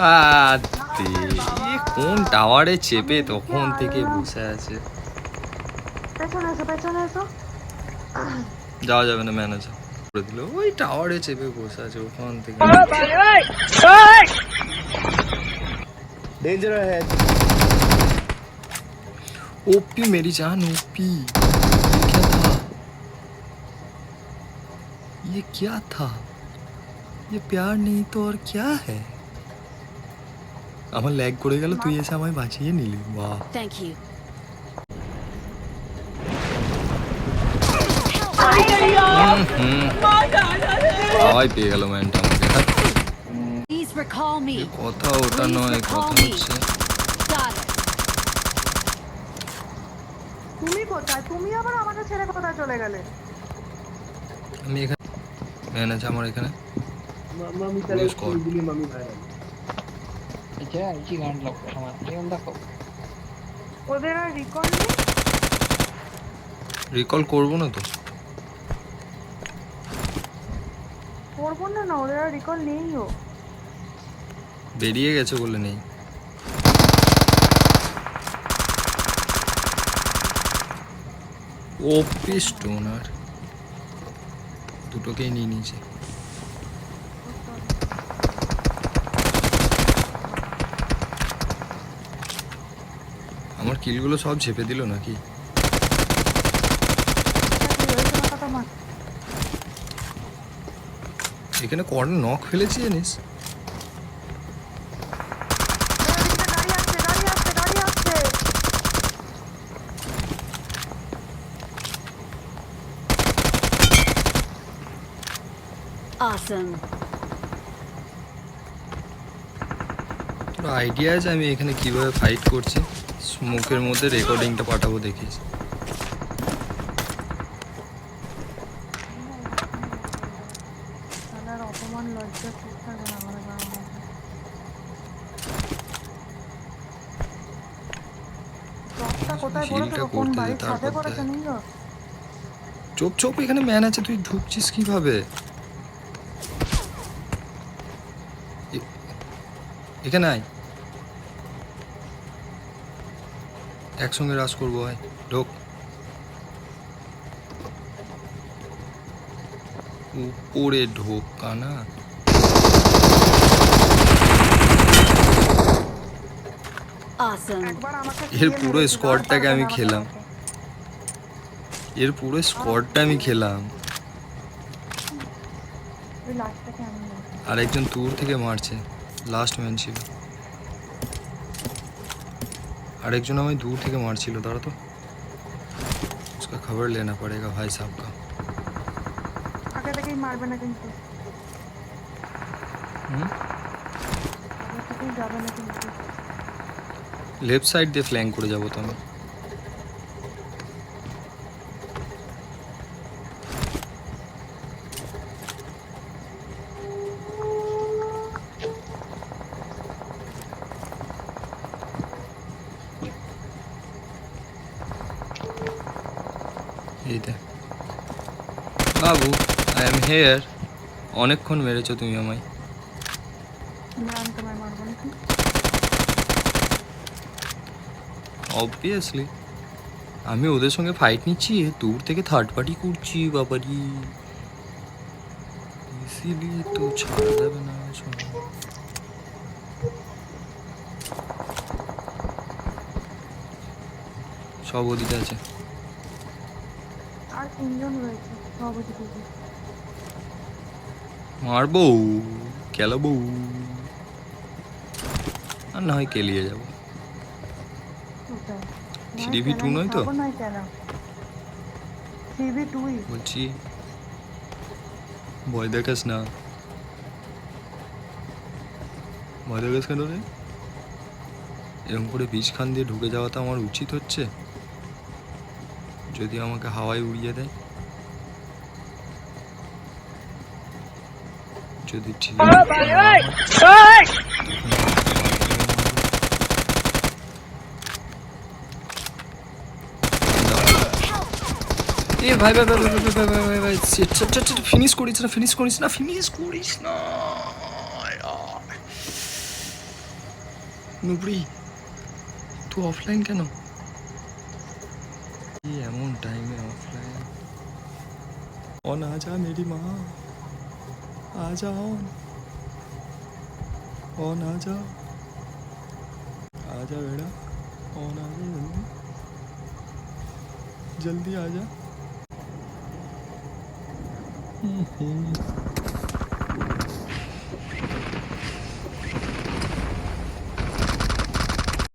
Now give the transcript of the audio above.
আরে কোন টাওয়ারে চেপে তখন থেকে বসে আছে। পেছনে এসো, পেছনে এসো। যাওয়া যাবে না, ম্যানেজার করে দিল। ওই টাওয়ারে চেপে বসে আছে ওখান থেকে। डेंजर है। ओपी मेरी जान, ओपी। ये क्या था? ये प्यार नहीं तो और क्या है? আমার ল্যাগ করে গেল, তুই এসে আমায় বাঁচিয়ে নিলি। বাহ, থ্যাংক ইউ। হাওয়াই পেয়ে গেল ম্যানটা আমাকে। Please recall me. কথা ওটা নয়, কথা হচ্ছে তুমি কোথায়? তুমি আবার আমাকে ছেড়ে কোথায় চলে গেলে? আমি এখানে ম্যানেজার আমার এখানে। मम्मी चले इजीली मम्मी भाई अच्छा इसी गांड लग हमारा ये बंदा को ওদের আর রিকল নেই? রিকল করবো না তো। করবো না না, ওদের আর রিকল নেইও। বেরিয়ে গেছে বলে নেই। ওপি স্টোনার দুটোকেই নিয়ে নিয়েছে। আমার কিলগুলো সব ঝেপে দিল নাকি? এখানে কর্নার নক ফেলেছি জানিস? গাড়ি আসছে, গাড়ি আসছে, গাড়ি আসছে। অসম। তোর আইডিয়া আছে আমি এখানে কিভাবে ফাইট করছি? স্মোকের মধ্যে রেকর্ডিংটা পাঠাবো, দেখিস। তাহলে অপমান লজ্জা ঠিক থাকে না আমাদের গাঁয়ের মধ্যে। টপটা কোথায় করেছো? কোন বাড়ির ছাদে করেছো নিও? চোপ চোপ, এখানে ম্যান আছে, তুই ঢুকছিস কিভাবে? এখানে আয়, একসঙ্গে রাজ করবো। ভাই ঢোক, উপরে ঢোক কানা। অসম। একবার আমাকে এর পুরো স্কোয়াডটাকে আমি খেলাম, এর পুরো স্কোয়াডটা আমি খেলাম। ওই লাস্টটাকে আমি বলছি। আর একজন দূর থেকে মারছে, লাস্ট ম্যান ছিল। আরেকজন আমায় दूर থেকে মারছিল। দাঁড়া তো, उसका खबर लेना पड़ेगा भाई साहब का। আগে থেকেই মারবে না কিন্তু, আগে থেকেই যাবে না কিন্তু। লেফট সাইড দিয়ে ফ্ল্যাঙ্ক করে যাবো তো আমি। এইটা বাবু, আই এম হেয়ার। অনেকক্ষণ মেরেছো তুমি আমায়। আমি তোমায় মারবো নাকি? অবভিয়াসলি আমি ওদের সঙ্গে ফাইট নিচ্ছি, দূর থেকে থার্ড পার্টি করছি বাবারি, ইসিলিয়ে তো ছাড়া যাবে না। সব ওদিকে আছে। আর তিনজন রয়েছে সব ওদিকে। মারবো, খেলাবো, আর না হয় কেলিয়ে যাবো। কোথায়? 3v2 নয় তো? নয় কেন 3v2ই বলছি, ভয় দেখাস না। ভয় দেখাস কেন রে? এরকম করে বীজ খান দিয়ে ঢুকে যাওয়াটা আমার উচিত হচ্ছে? যদি আমাকে হাওয়ায় উড়িয়ে দেয়, যদি ঠিক এ ভাই ভাই ভাই ভাই ভাই ভাই ভাই ভাই ফিনিশ করিস না, ফিনিশ করিস না, ফিনিশ করিস না। নুবড়ি তুই অফলাইন কেন? ये एमन टाइम है ऑफलाइन। ऑन आ जा मेरी माँ, आ जा ऑन आ जा बेटा, ऑन आ जा जल्दी जल्दी आ जा।